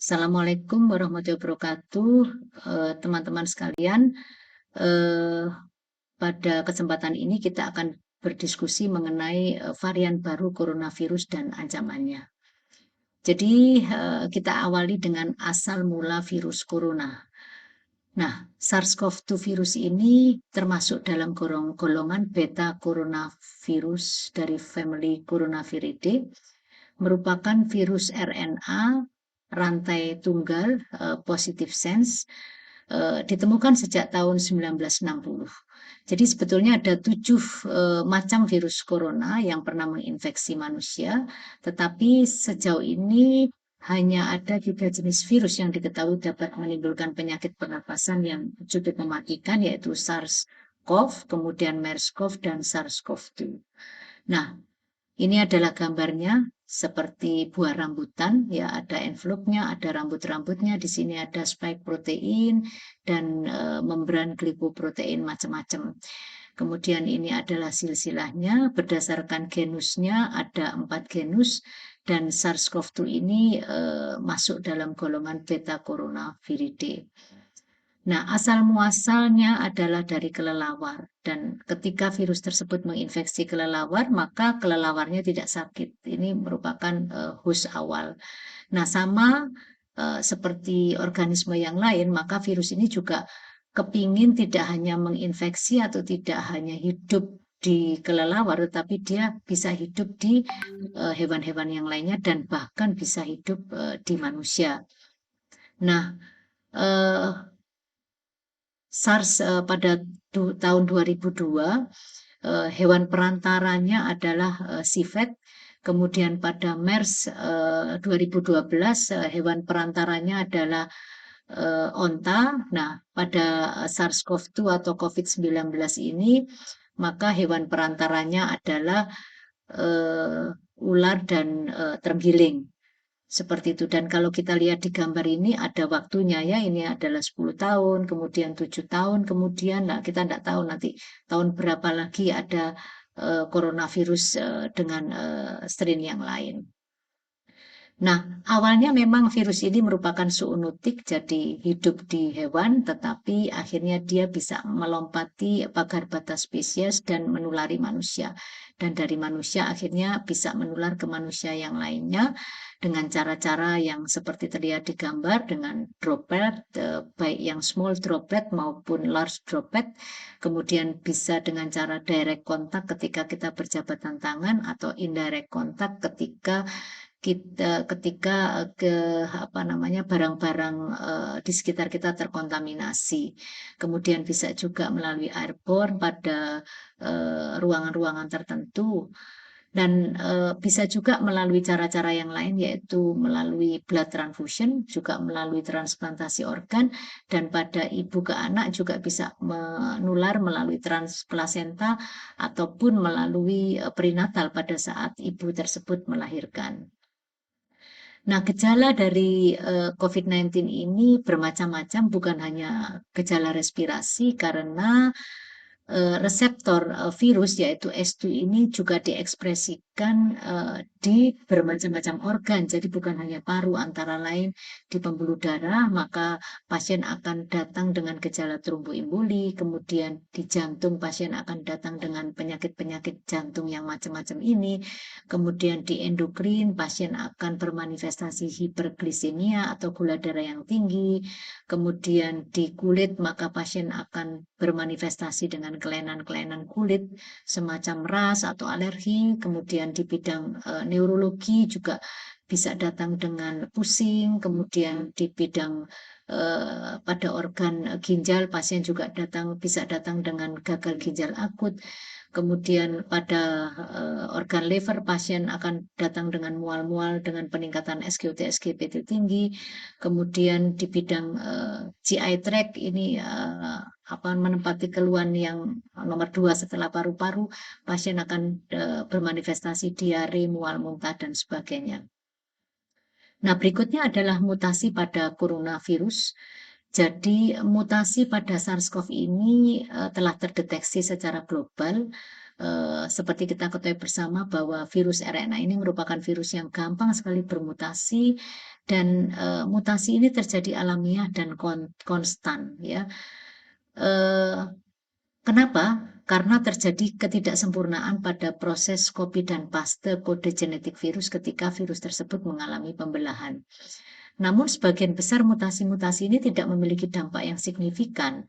Assalamualaikum warahmatullahi wabarakatuh, teman-teman sekalian. Eh, Pada kesempatan ini kita akan berdiskusi mengenai varian baru coronavirus dan ancamannya. Jadi kita awali dengan asal mula virus corona. Nah, SARS-CoV-2 virus ini termasuk dalam golongan beta coronavirus dari family Coronaviridae, merupakan virus RNA rantai tunggal positive sense, ditemukan sejak tahun 1960. Jadi sebetulnya ada 7 macam virus corona yang pernah menginfeksi manusia, tetapi sejauh ini hanya ada 3 jenis virus yang diketahui dapat menimbulkan penyakit pernapasan yang cukup mematikan, yaitu SARS-CoV, kemudian MERS-CoV, dan SARS-CoV-2. Nah, ini adalah gambarnya seperti buah rambutan, ya ada envelopnya, ada rambut-rambutnya, di sini ada spike protein dan membran glicoprotein macam-macam. Kemudian ini adalah silsilahnya, berdasarkan genusnya ada 4 genus, dan SARS-CoV-2 ini masuk dalam golongan beta coronaviridae. Nah, asal muasalnya adalah dari kelelawar, dan ketika virus tersebut menginfeksi kelelawar, maka kelelawarnya tidak sakit. Ini merupakan host awal. Nah, sama seperti organisme yang lain, maka virus ini juga kepingin tidak hanya menginfeksi atau tidak hanya hidup di kelelawar, tetapi dia bisa hidup di hewan-hewan yang lainnya dan bahkan bisa hidup di manusia. Nah, eh, SARS pada tahun 2002, hewan perantaranya adalah civet. Kemudian pada MERS 2012, hewan perantaranya adalah onta. Nah, pada SARS-CoV-2 atau COVID-19 ini, maka hewan perantaranya adalah ular dan terenggiling. Seperti itu. Dan kalau kita lihat di gambar ini ada waktunya, ya, ini adalah 10 tahun, kemudian 7 tahun, kemudian nah kita tidak tahu nanti tahun berapa lagi ada coronavirus dengan strain yang lain. Nah, awalnya memang virus ini merupakan zoonotik, jadi hidup di hewan, tetapi akhirnya dia bisa melompati pagar batas spesies dan menulari manusia. Dan dari manusia akhirnya bisa menular ke manusia yang lainnya dengan cara-cara yang seperti terlihat di gambar, dengan droplet, baik yang small droplet maupun large droplet. Kemudian bisa dengan cara direct contact ketika kita berjabatan tangan, atau indirect contact ketika barang-barang di sekitar kita terkontaminasi. Kemudian bisa juga melalui airborne pada ruangan-ruangan tertentu, dan bisa juga melalui cara-cara yang lain, yaitu melalui blood transfusion, juga melalui transplantasi organ, dan pada ibu ke anak juga bisa menular melalui transplasenta ataupun melalui perinatal pada saat ibu tersebut melahirkan. Nah, gejala dari COVID-19 ini bermacam-macam, bukan hanya gejala respirasi, karena reseptor virus yaitu S2 ini juga diekspresikan di bermacam-macam organ. Jadi bukan hanya paru, antara lain di pembuluh darah, maka pasien akan datang dengan gejala tromboemboli, kemudian di jantung pasien akan datang dengan penyakit-penyakit jantung yang macam-macam ini, kemudian di endokrin pasien akan bermanifestasi hiperglisemia atau gula darah yang tinggi, kemudian di kulit maka pasien akan bermanifestasi dengan kelainan-kelainan kulit semacam ras atau alergi, kemudian di bidang neurologi juga bisa datang dengan pusing, kemudian di bidang pada organ ginjal pasien juga bisa datang dengan gagal ginjal akut. Kemudian pada organ liver pasien akan datang dengan mual-mual dengan peningkatan SGOT, SGPT tinggi. Kemudian di bidang GI tract ini menempati keluhan yang nomor 2 setelah paru-paru, pasien akan bermanifestasi diare, mual, muntah, dan sebagainya. Nah, berikutnya adalah mutasi pada coronavirus. Jadi mutasi pada SARS-CoV ini telah terdeteksi secara global seperti kita ketahui bersama bahwa virus RNA ini merupakan virus yang gampang sekali bermutasi dan mutasi ini terjadi alamiah dan konstan ya. Kenapa? Karena terjadi ketidaksempurnaan pada proses copy dan paste kode genetik virus ketika virus tersebut mengalami pembelahan. Namun sebagian besar mutasi-mutasi ini tidak memiliki dampak yang signifikan.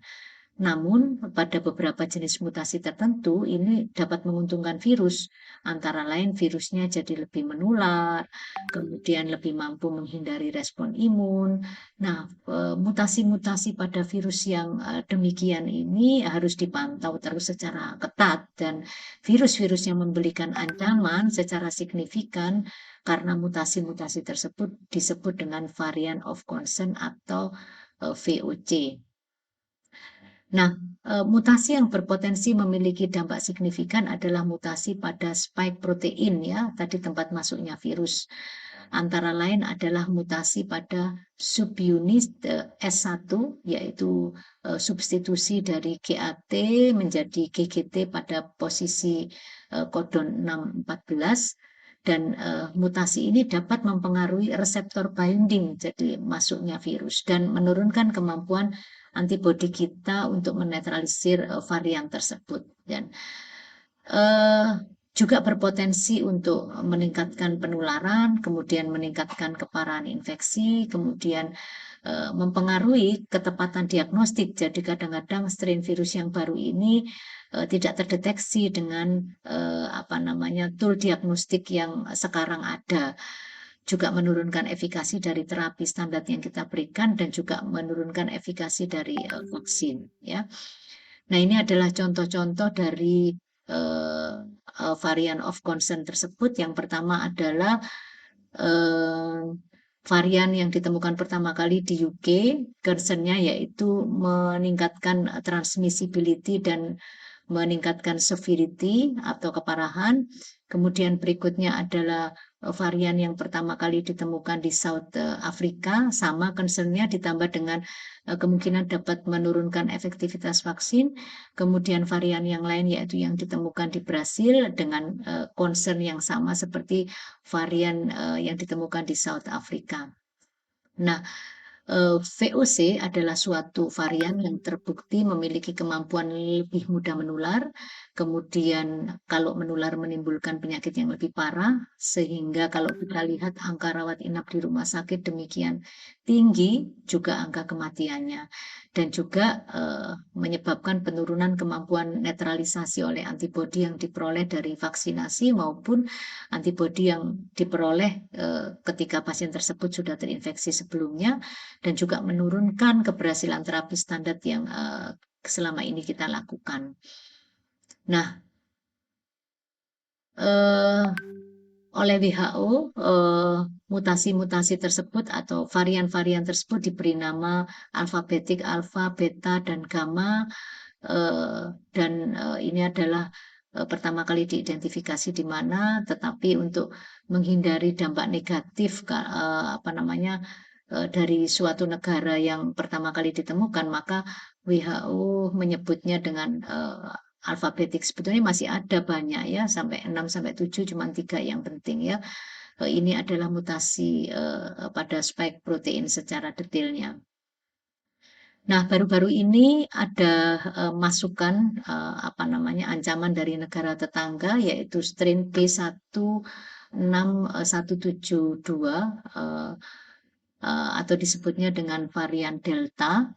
Namun pada beberapa jenis mutasi tertentu ini dapat menguntungkan virus, antara lain virusnya jadi lebih menular, kemudian lebih mampu menghindari respon imun. Nah, mutasi-mutasi pada virus yang demikian ini harus dipantau terus secara ketat dan virus-virus yang memberikan ancaman secara signifikan karena mutasi-mutasi tersebut disebut dengan variant of concern atau VOC. Nah, mutasi yang berpotensi memiliki dampak signifikan adalah mutasi pada spike protein ya, tadi tempat masuknya virus. Antara lain adalah mutasi pada subunit S1 yaitu substitusi dari GAT menjadi GGT pada posisi kodon 614 dan mutasi ini dapat mempengaruhi reseptor binding jadi masuknya virus dan menurunkan kemampuan antibodi kita untuk menetralisir varian tersebut dan juga berpotensi untuk meningkatkan penularan, kemudian meningkatkan keparahan infeksi, kemudian mempengaruhi ketepatan diagnostik. Jadi kadang-kadang strain virus yang baru ini tidak terdeteksi dengan tool diagnostik yang sekarang ada. Juga menurunkan efikasi dari terapi standar yang kita berikan dan juga menurunkan efikasi dari vaksin ya. Nah, ini adalah contoh-contoh dari varian of concern tersebut. Yang pertama adalah varian yang ditemukan pertama kali di UK, concernnya yaitu meningkatkan transmissibility dan meningkatkan severity atau keparahan. Kemudian berikutnya adalah varian yang pertama kali ditemukan di South Africa, sama concernnya ditambah dengan kemungkinan dapat menurunkan efektivitas vaksin. Kemudian varian yang lain yaitu yang ditemukan di Brasil dengan concern yang sama seperti varian yang ditemukan di South Africa. Nah, VOC adalah suatu varian yang terbukti memiliki kemampuan lebih mudah menular, kemudian kalau menular menimbulkan penyakit yang lebih parah, sehingga kalau kita lihat angka rawat inap di rumah sakit demikian tinggi, juga angka kematiannya. Dan juga menyebabkan penurunan kemampuan netralisasi oleh antibodi yang diperoleh dari vaksinasi maupun antibodi yang diperoleh ketika pasien tersebut sudah terinfeksi sebelumnya, dan juga menurunkan keberhasilan terapi standar yang selama ini kita lakukan. Nah, oleh WHO, mutasi-mutasi tersebut atau varian-varian tersebut diberi nama alfabetik alfa, beta, dan gamma. Dan ini adalah pertama kali diidentifikasi di mana, tetapi untuk menghindari dampak negatif dari suatu negara yang pertama kali ditemukan, maka WHO menyebutnya dengan alfabetik. Sebetulnya masih ada banyak ya, sampai 6 sampai 7, cuma 3 yang penting ya. Ini adalah mutasi pada spike protein secara detailnya. Nah, baru-baru ini ada masukan ancaman dari negara tetangga yaitu strain B16172 atau disebutnya dengan varian Delta.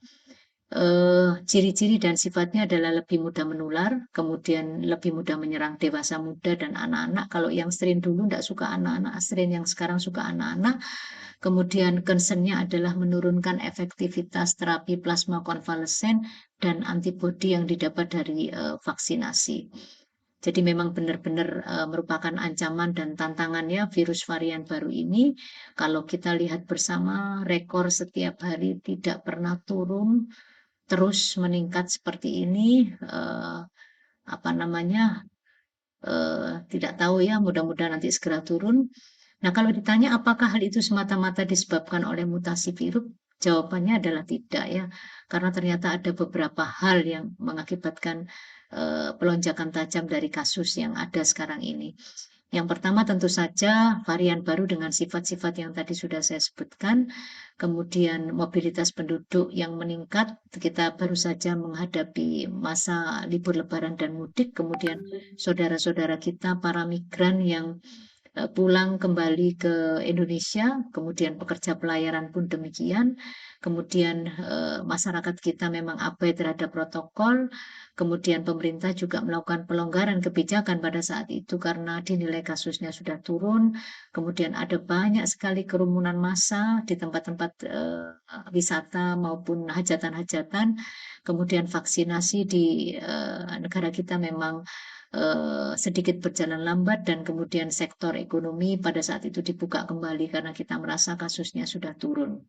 Ciri-ciri dan sifatnya adalah lebih mudah menular, kemudian lebih mudah menyerang dewasa muda dan anak-anak. Kalau yang strain dulu tidak suka anak-anak, strain yang sekarang suka anak-anak. Kemudian concern-nya adalah menurunkan efektivitas terapi plasma konvalesen dan antibodi yang didapat dari vaksinasi. Jadi memang benar-benar merupakan ancaman dan tantangannya virus varian baru ini. Kalau kita lihat bersama, rekor setiap hari tidak pernah turun, terus meningkat seperti ini. Tidak tahu ya, mudah-mudahan nanti segera turun. Nah, kalau ditanya apakah hal itu semata-mata disebabkan oleh mutasi virus, Jawabannya adalah tidak ya, karena ternyata ada beberapa hal yang mengakibatkan, pelonjakan tajam dari kasus yang ada sekarang ini. Yang pertama tentu saja varian baru dengan sifat-sifat yang tadi sudah saya sebutkan, kemudian mobilitas penduduk yang meningkat, kita baru saja menghadapi masa libur lebaran dan mudik, kemudian saudara-saudara kita para migran yang pulang kembali ke Indonesia, kemudian pekerja pelayaran pun demikian, kemudian masyarakat kita memang abai terhadap protokol, kemudian pemerintah juga melakukan pelonggaran kebijakan pada saat itu karena dinilai kasusnya sudah turun, kemudian ada banyak sekali kerumunan massa di tempat-tempat wisata maupun hajatan-hajatan, kemudian vaksinasi di negara kita memang sedikit berjalan lambat dan kemudian sektor ekonomi pada saat itu dibuka kembali karena kita merasa kasusnya sudah turun.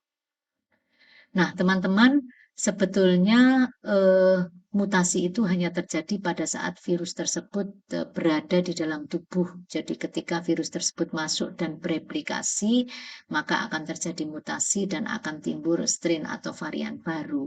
Nah, teman-teman, sebetulnya mutasi itu hanya terjadi pada saat virus tersebut berada di dalam tubuh. Jadi ketika virus tersebut masuk dan bereplikasi, maka akan terjadi mutasi dan akan timbul strain atau varian baru.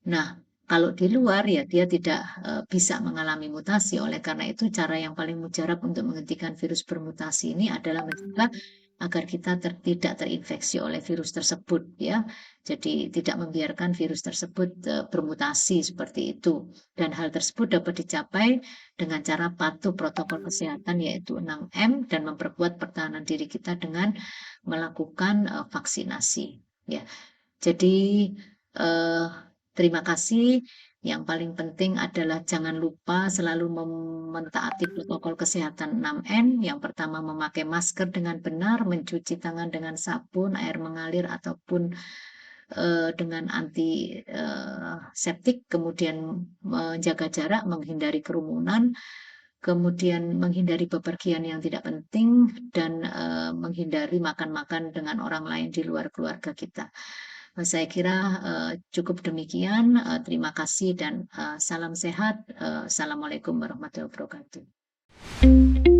Nah, kalau di luar ya dia tidak bisa mengalami mutasi. Oleh karena itu cara yang paling mujarab untuk menghentikan virus bermutasi ini adalah mencegah agar kita tidak terinfeksi oleh virus tersebut ya. Jadi tidak membiarkan virus tersebut bermutasi seperti itu. Dan hal tersebut dapat dicapai dengan cara patuh protokol kesehatan yaitu 6M dan memperkuat pertahanan diri kita dengan melakukan vaksinasi ya. Jadi eh, terima kasih. Yang paling penting adalah jangan lupa selalu mentaati protokol kesehatan 6M. Yang pertama memakai masker dengan benar, mencuci tangan dengan sabun, air mengalir ataupun dengan anti septik, kemudian menjaga jarak, menghindari kerumunan, kemudian menghindari bepergian yang tidak penting dan menghindari makan-makan dengan orang lain di luar keluarga kita. Saya kira cukup demikian. Terima kasih dan salam sehat. Assalamualaikum warahmatullahi wabarakatuh.